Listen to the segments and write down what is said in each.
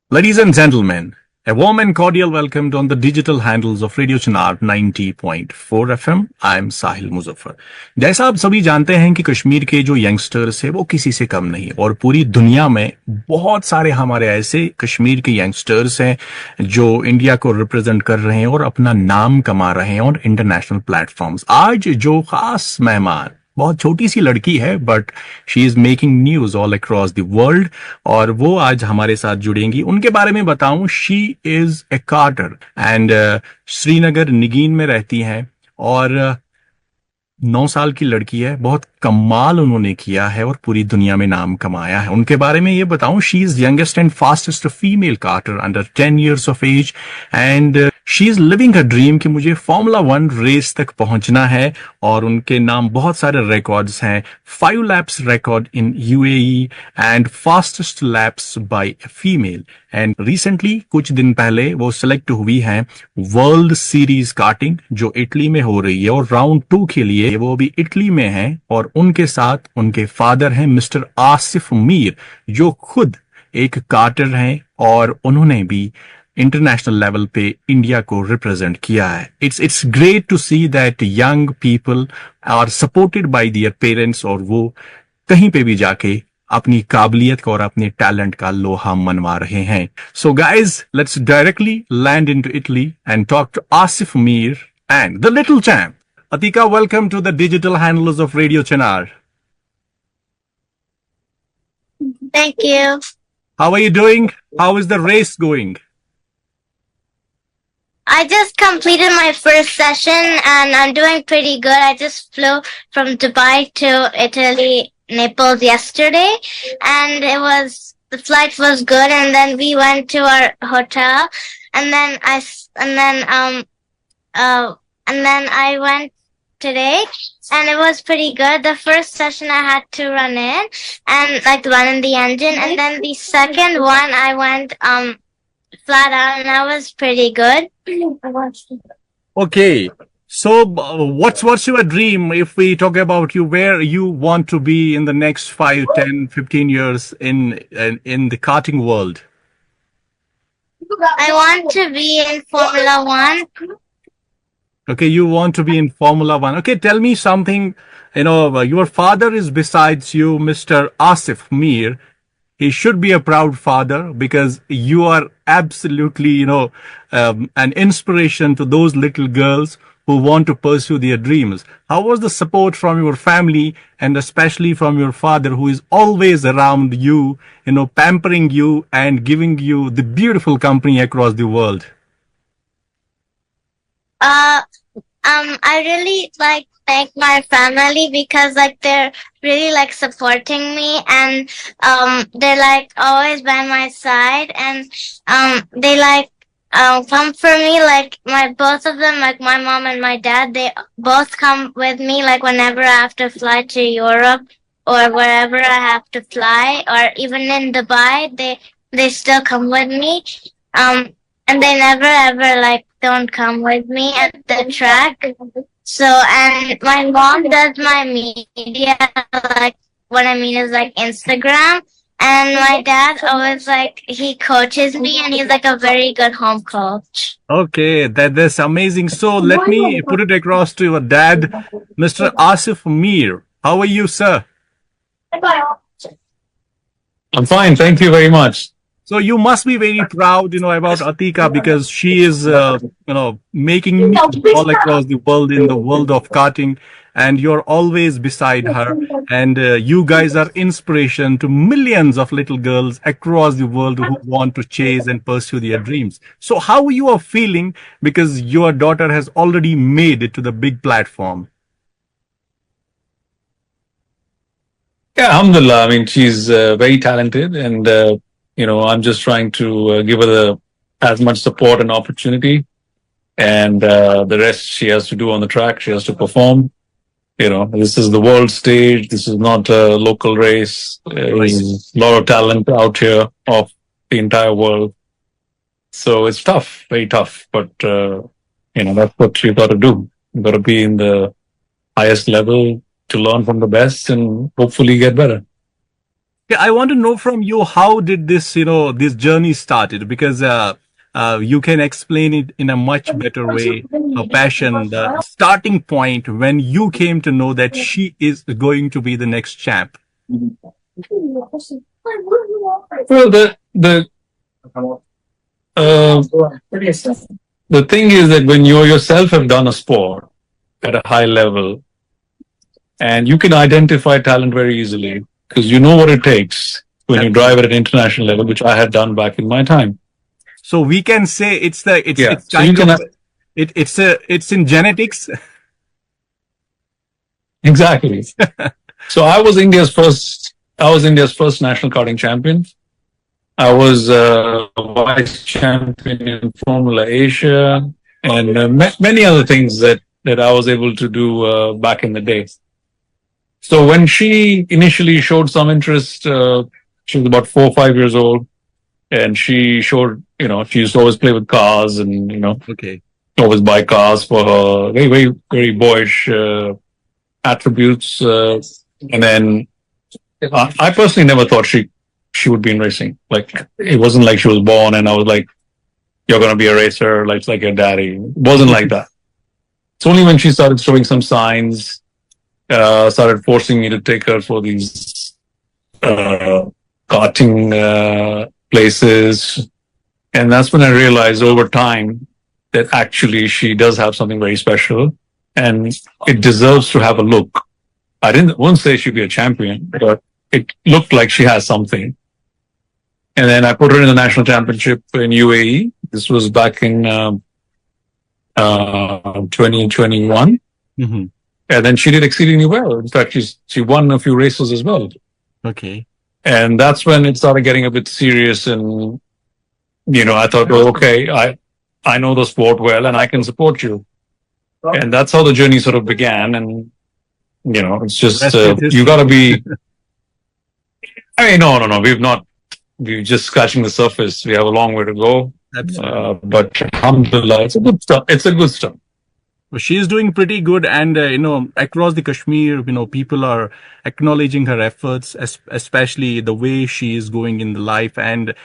Ladies and gentlemen, a warm and cordial welcome on the digital handles of Radio Chinar 90.4 FM. I am Sahil Muzaffar. जैसा आप सभी जानते हैं कि कश्मीर के जो यंगस्टर्स है वो किसी से कम नहीं और पूरी दुनिया में बहुत सारे हमारे ऐसे कश्मीर के यंगस्टर्स हैं जो इंडिया को रिप्रेजेंट कर रहे हैं और अपना नाम कमा रहे हैं और इंटरनेशनल प्लेटफॉर्म्स। आज जो खास मेहमान बहुत छोटी सी लड़की है but she is making news all across the world और वो आज हमारे साथ जुड़ेंगी। उनके बारे में बताऊं, she is a carter and Srinagar Nigeen में रहती हैं और 9 साल की लड़की है। बहुत कमाल उन्होंने किया है और पूरी दुनिया में नाम कमाया है। उनके बारे में ये बताऊं, she is youngest and fastest female karter under 10 years of age and she is living a dream कि मुझे फॉर्मूला 1 रेस तक पहुंचना है और उनके नाम बहुत सारे रिकॉर्ड्स हैं। 5 laps record in UAE and fastest lapse by female and recently कुछ दिन पहले वो सिलेक्ट हुई हैं वर्ल्ड सीरीज कार्टिंग जो इटली में हो रही है और राउंड 2 के लिए वो भी इटली में है और उनके साथ उनके फादर हैं मिस्टर आसिफ मीर जो खुद एक कार्टर हैं और उन्होंने भी इंटरनेशनल लेवल पे इंडिया को रिप्रेजेंट किया है। It's great to see that young people are supported by their parents और वो कहीं पे भी जाके अपनी काबिलियत का और अपने टैलेंट का लोहा मनवा रहे हैं। So guys, let's directly land into Italy and talk to Asif Mir and the little champ. Atiqa, welcome to the digital handles of Radio Chinar. Thank you. How are you doing? How is the race going? I just completed my first session and I'm doing pretty good. I just flew from Dubai to Italy, Naples yesterday and the flight was good and then we went to our hotel and then I went today and it was pretty good. The first session I had to run in and run in the engine and then the second one I went flat out and that was pretty good. Okay. So what's your dream if we talk about you, where you want to be in the next 5, 10, 15 years in the karting world? I want to be in Formula 1. Okay, you want to be in Formula 1. Okay, tell me something. Your father is besides you, Mr. Asif Mir. He should be a proud father because you are absolutely, an inspiration to those little girls who want to pursue their dreams. How was the support from your family and especially from your father who is always around you, pampering you and giving you the beautiful company across the world? I really thank my family because they're really supporting me and they're always by my side and they come for me both of them my mom and my dad, they both come with me whenever I have to fly to Europe or wherever I have to fly or even in Dubai they still come with me and they never ever don't come with me at the track. So, and my mom does my media, what I mean is Instagram. And my dad always he coaches me and he's a very good home coach. Okay, that's amazing. So let me put it across to your dad, Mr. Asif Mir. How are you, sir? I'm fine. Thank you very much. So you must be very proud, about Atiqa because she is, making news all across the world in the world of karting, and you're always beside her. And you guys are inspiration to millions of little girls across the world who want to chase and pursue their dreams. So how you are feeling because your daughter has already made it to the big platform? Yeah, alhamdulillah. I mean, she's very talented and, I'm just trying to give her as much support and opportunity. And the rest she has to do on the track. She has to perform. This is the world stage. This is not a local race. There's a lot of talent out here of the entire world. So it's tough, very tough. But, that's what you got to do. You got to be in the highest level to learn from the best and hopefully get better. Yeah, I want to know from you, how did this, this journey started? Because you can explain it in a much better way. Her passion, the starting point when you came to know that she is going to be the next champ. Well, uh, the thing is that when you yourself have done a sport at a high level, and you can identify talent very easily because you know what it takes when you drive at an international level, which I had done back in my time. So we can say it's So you kind can of it's in genetics. exactly. So I was India's first national karting champion. I was vice champion in Formula Asia and many other things that I was able to do back in the day. So when she initially showed some interest, she was about 4 or 5 years old, and she showed, she used to always play with cars and, Okay. always buy cars for her, very, very, very boyish attributes. And then I personally never thought she would be in racing. Like, it wasn't like she was born and I was like, you're going to be a racer, like your daddy. It wasn't like that. It's only when she started showing some signs, started forcing me to take her for these karting places. And that's when I realized over time that actually she does have something very special and it deserves to have a look. Wouldn't say she'd be a champion, but it looked like she has something. And then I put her in the national championship in UAE. This was back in 2021. Mm-hmm. And then she did exceedingly well. In fact, she won a few races as well. Okay. And that's when it started getting a bit serious. And, I thought, well, okay, I know the sport well and I can support you. And that's how the journey sort of began. And, it's just, you got to be, no. We're just scratching the surface. We have a long way to go. But alhamdulillah, it's a good stuff. It's a good stuff. Well, she is doing pretty good, and across the Kashmir, people are acknowledging her efforts, especially the way she is going in the life, and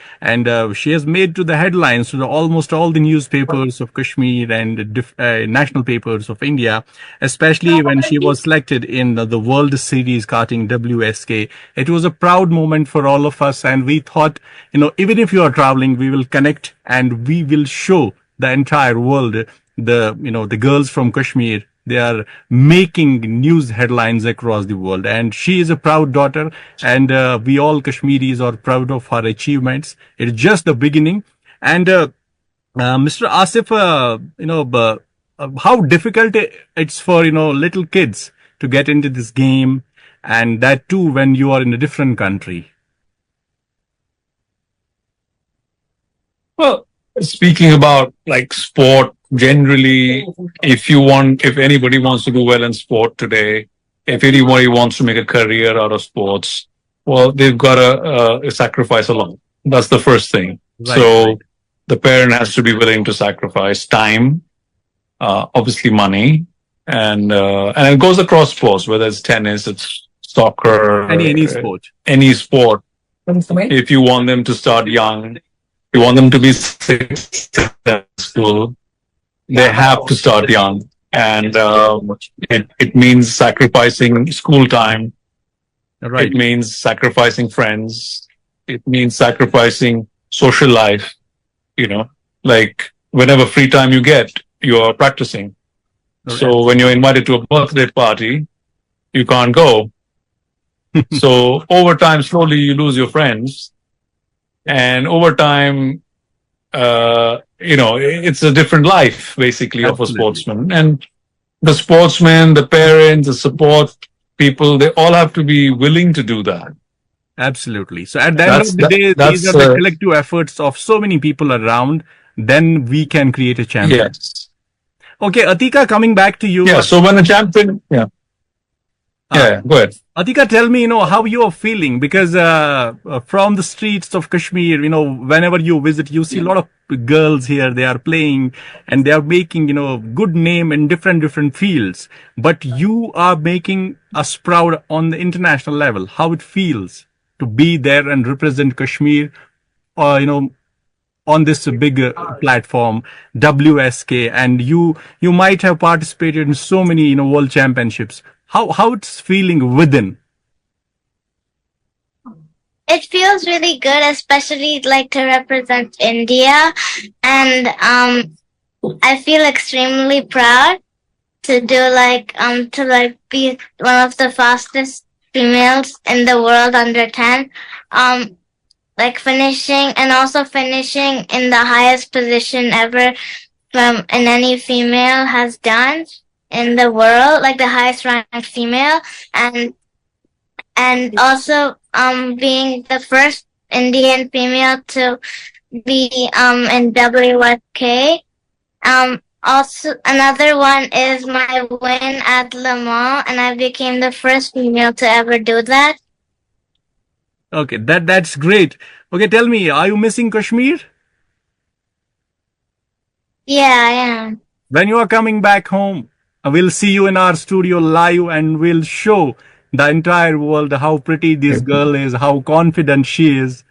she has made to the headlines to almost all the newspapers of Kashmir and national papers of India, especially when she was selected in the World Series karting WSK. It was a proud moment for all of us, and we thought, even if you are traveling, we will connect and we will show the entire world the girls from Kashmir. They are making news headlines across the world, and she is a proud daughter, and we all Kashmiris are proud of her achievements. It's just the beginning. And Mr. Asif, how difficult it's for little kids to get into this game, and that too when you are in a different country. Well, speaking about like sport generally, if anybody wants to do well in sport today, if anybody wants to make a career out of sports, well, they've got to sacrifice a lot. That's the first thing. Right, so right. The parent has to be willing to sacrifice time, obviously money, and it goes across sports, whether it's tennis, it's soccer, Any sport. any sport. If you want them to start young, you want them to be successful, they have to start young. And it means sacrificing school time. Right. It means sacrificing friends. It means sacrificing social life. Like whenever free time you get, you are practicing. Right. So when you're invited to a birthday party, you can't go. So over time, slowly you lose your friends. And over time, it's a different life, basically, of a sportsman. And the sportsmen, the parents, the support people, they all have to be willing to do that. Absolutely. So at the end of the day, these are the collective efforts of so many people around. Then we can create a champion. Yes. Okay, Atiqa, coming back to you. Yeah. So when a champion, go ahead. Atiqa, tell me, how you are feeling, because from the streets of Kashmir, whenever you visit, you see a lot of girls here. They are playing and they are making, good name in different fields. But you are making us proud on the international level. How it feels to be there and represent Kashmir, on this big platform, WSK, and you might have participated in so many world championships. How it's feeling within? It feels really good, especially like to represent India, and I feel extremely proud to do to be one of the fastest females in the world under 10. Like finishing and also finishing in the highest position ever in any female has done in the world, like the highest ranked female, and also being the first Indian female to be in WSK. Also another one is my win at Le Mans, and I became the first female to ever do that. Okay, that's great. Okay, tell me, are you missing Kashmir? Yeah, I am. When you are coming back home, we'll see you in our studio live, and we'll show the entire world how pretty this girl is, how confident she is.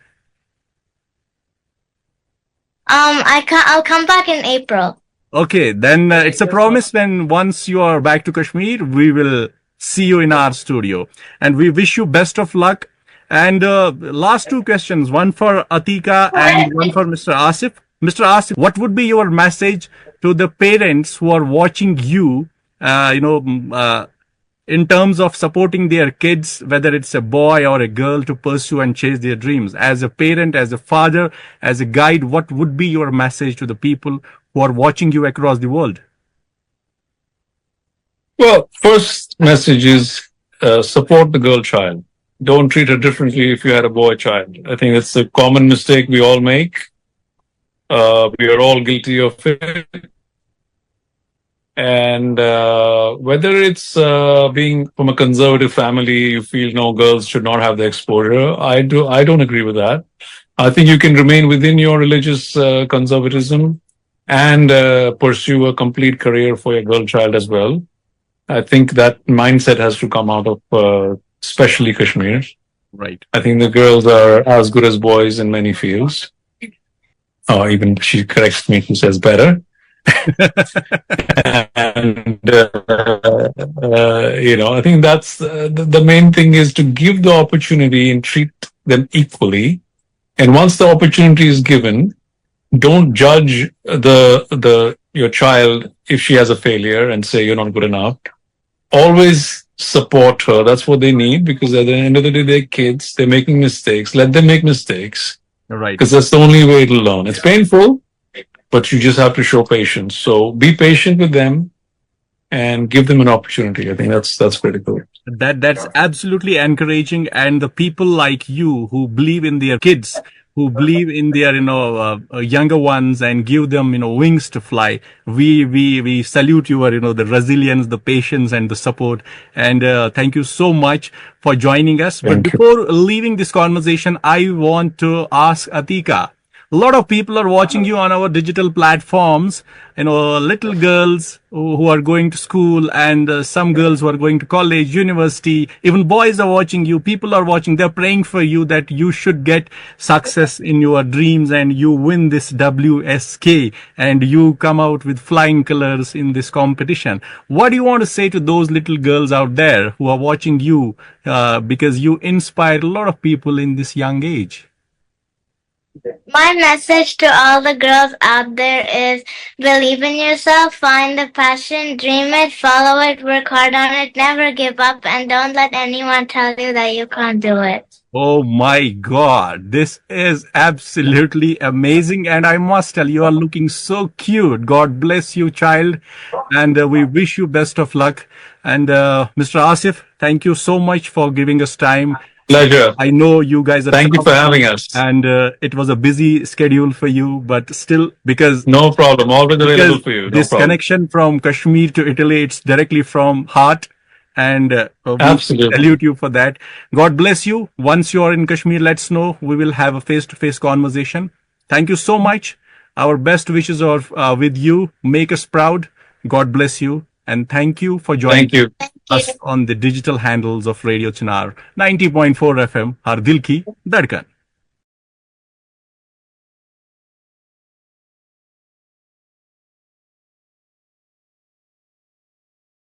I'll come back in April. Okay, then it's a promise. When once you are back to Kashmir, we will see you in our studio, and we wish you best of luck. And last two questions, one for Atiqa and one for Mr. Asif. Mr. Asif, what would be your message to the parents who are watching you, in terms of supporting their kids, whether it's a boy or a girl, to pursue and chase their dreams? As a parent, as a father, as a guide, what would be your message to the people who are watching you across the world? Well, first message is support the girl child. Don't treat her differently if you had a boy child. I think it's a common mistake we all make. We are all guilty of it. And whether it's being from a conservative family, you feel no, girls should not have the exposure. I don't agree with that. I think you can remain within your religious conservatism and pursue a complete career for your girl child as well. I think that mindset has to come out of especially Kashmir. Right. I think the girls are as good as boys in many fields. Even she corrects me, she says better. And I think that's the main thing, is to give the opportunity and treat them equally. And once the opportunity is given, don't judge your child if she has a failure and say you're not good enough. Always support her. That's what they need, because at the end of the day, they're kids. They're making mistakes. Let them make mistakes. Right. Because that's the only way it'll learn. It's painful, but you just have to show patience. So be patient with them and give them an opportunity. I think that's critical. That's absolutely encouraging. And the people like you who believe in their kids, who believe in their younger ones, and give them wings to fly, we salute your the resilience, the patience, and the support. And thank you so much for joining us. But before leaving this conversation, I want to ask Atiqa, a lot of people are watching you on our digital platforms, little girls who are going to school, and some girls who are going to college, university, even boys are watching you. People are watching. They're praying for you that you should get success in your dreams and you win this WSK and you come out with flying colors in this competition. What do you want to say to those little girls out there who are watching you, because you inspire a lot of people in this young age? My message to all the girls out there is believe in yourself, find the passion, dream it, follow it, work hard on it, never give up, and don't let anyone tell you that you can't do it. Oh my God, this is absolutely amazing. And I must tell you are looking so cute. God bless you, child. And we wish you best of luck. And Mr. Asif, thank you so much for giving us time. Pleasure. I know you guys are. Thank you for having us. And it was a busy schedule for you, but still, because no problem, always available for you. This connection from Kashmir to Italy, it's directly from heart, and we absolutely salute you for that. God bless you. Once you are in Kashmir, let's know. We will have a face-to-face conversation. Thank you so much. Our best wishes are with you. Make us proud. God bless you. And thank you for joining Thank you. us on the digital handles of Radio Chinar 90.4 FM, Har Dil Ki Dhadkan.